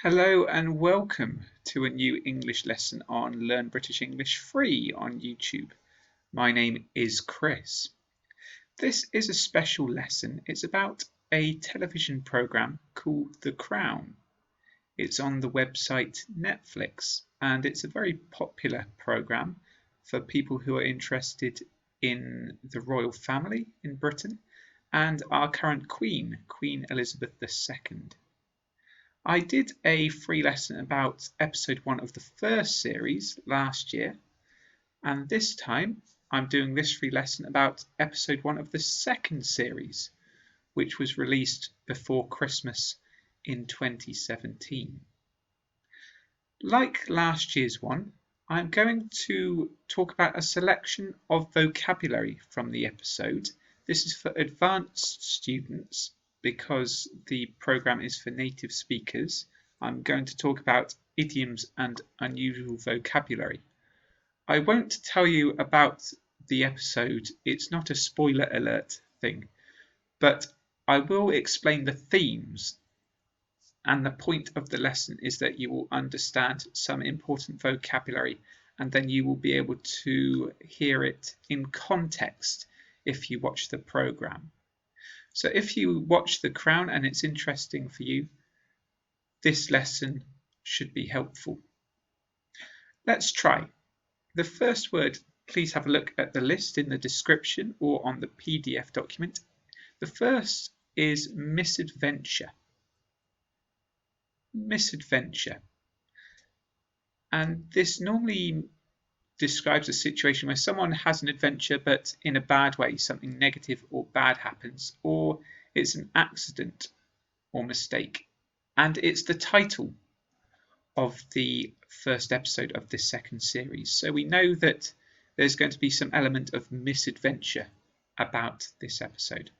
Hello and welcome to a new English lesson on Learn British English Free on YouTube. My name is Chris. This is a special lesson. It's about a television program called The Crown. It's on the website Netflix and it's a very popular program for people who are interested in the royal family in Britain and our current Queen, Queen Elizabeth II. I did a free lesson about episode 1 of the first series last year, and this time I'm doing this free lesson about episode 1 of the second series, which was released before Christmas in 2017. Like last year's one, I'm going to talk about a selection of vocabulary from the episode. This is for advanced students because the program is for native speakers. I'm going to talk about idioms and unusual vocabulary. I won't tell you about the episode, it's not a spoiler alert thing, but I will explain the themes, and the point of the lesson is that you will understand some important vocabulary and then you will be able to hear it in context if you watch the program. So if you watch The Crown and it's interesting for you, this lesson should be helpful. Let's try. The first word, please have a look at the list in the description or on the PDF document. The first is misadventure. Misadventure. And this normally describes a situation where someone has an adventure but in a bad way, something negative or bad happens, or it's an accident or mistake. And it's the title of the first episode of this second series. So we know that there's going to be some element of misadventure about this episode.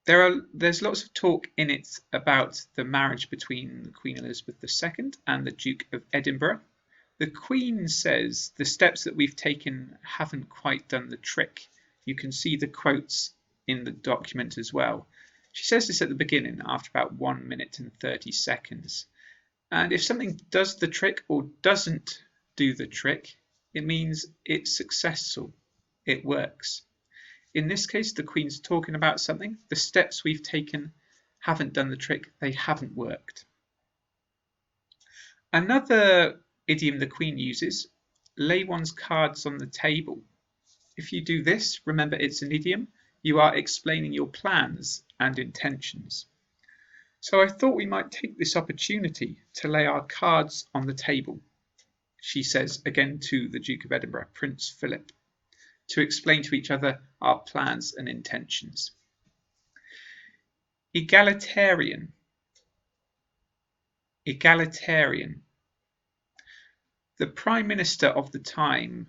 There's lots of talk in it about the marriage between Queen Elizabeth II and the Duke of Edinburgh. The Queen says the steps that we've taken haven't quite done the trick. You can see the quotes in the document as well. She says this at the beginning after about 1 minute and 30 seconds. And if something does the trick or doesn't do the trick, it means it's successful. It works. In this case, the Queen's talking about something. The steps we've taken haven't done the trick. They haven't worked. Another idiom the Queen uses, lay one's cards on the table. If you do this, remember it's an idiom, you are explaining your plans and intentions. So I thought we might take this opportunity to lay our cards on the table, she says again to the Duke of Edinburgh, Prince Philip, to explain to each other our plans and intentions. Egalitarian. Egalitarian. The Prime Minister of the time,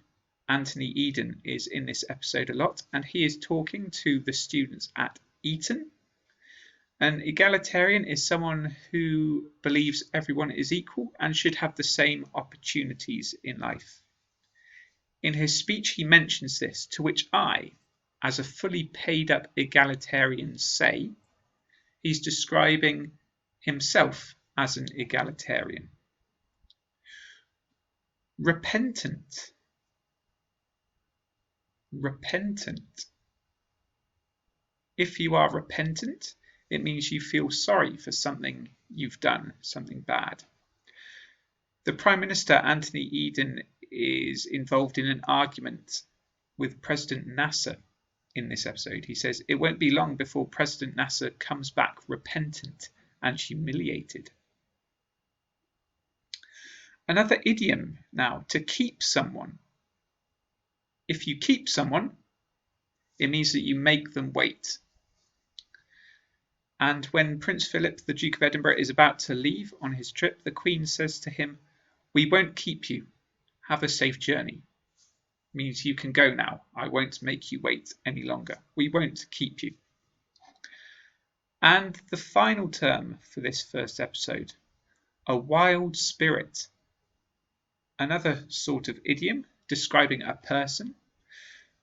Anthony Eden, is in this episode a lot, and he is talking to the students at Eton. An egalitarian is someone who believes everyone is equal and should have the same opportunities in life. In his speech he mentions this, to which I, as a fully paid up egalitarian, say he's describing himself as an egalitarian. Repentant. Repentant. If you are repentant, it means you feel sorry for something you've done, something bad. The Prime Minister, Anthony Eden, is involved in an argument with President Nasser in this episode. He says it won't be long before President Nasser comes back repentant and humiliated. Another idiom now, to keep someone. If you keep someone, it means that you make them wait. And when Prince Philip, the Duke of Edinburgh, is about to leave on his trip, the Queen says to him, "We won't keep you. Have a safe journey." It means you can go now. I won't make you wait any longer. We won't keep you. And the final term for this first episode, a wild spirit. Another sort of idiom describing a person.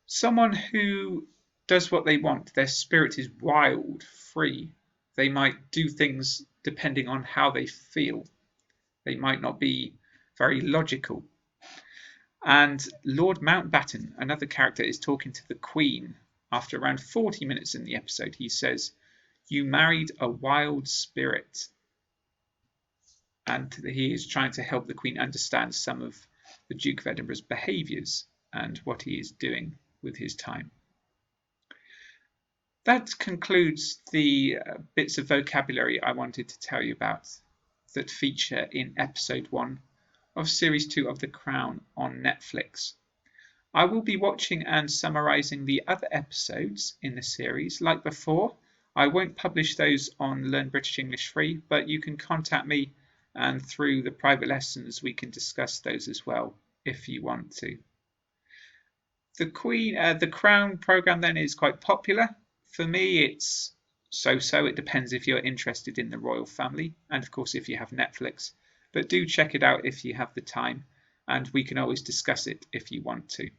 Someone who does what they want. Their spirit is wild, free. They might do things depending on how they feel. They might not be very logical. And Lord Mountbatten, another character, is talking to the Queen. After around 40 minutes in the episode, he says, "You married a wild spirit." And he is trying to help the Queen understand some of the Duke of Edinburgh's behaviours and what he is doing with his time. That concludes the bits of vocabulary I wanted to tell you about that feature in episode 1 of series 2 of The Crown on Netflix. I will be watching and summarising the other episodes in the series. Like before, I won't publish those on Learn British English Free, but you can contact me, and through the private lessons we can discuss those as well if you want to. The Crown programme then is quite popular. For me, it's so-so. It depends if you're interested in the royal family, and of course if you have Netflix. But do check it out if you have the time, and we can always discuss it if you want to.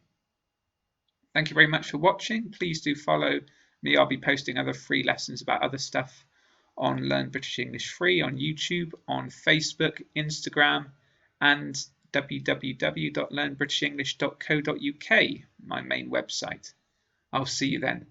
Thank you very much for watching. Please do follow me. I'll be posting other free lessons about other stuff on Learn British English Free on YouTube, on Facebook, Instagram, and www.learnbritishenglish.co.uk, my main website. I'll see you then.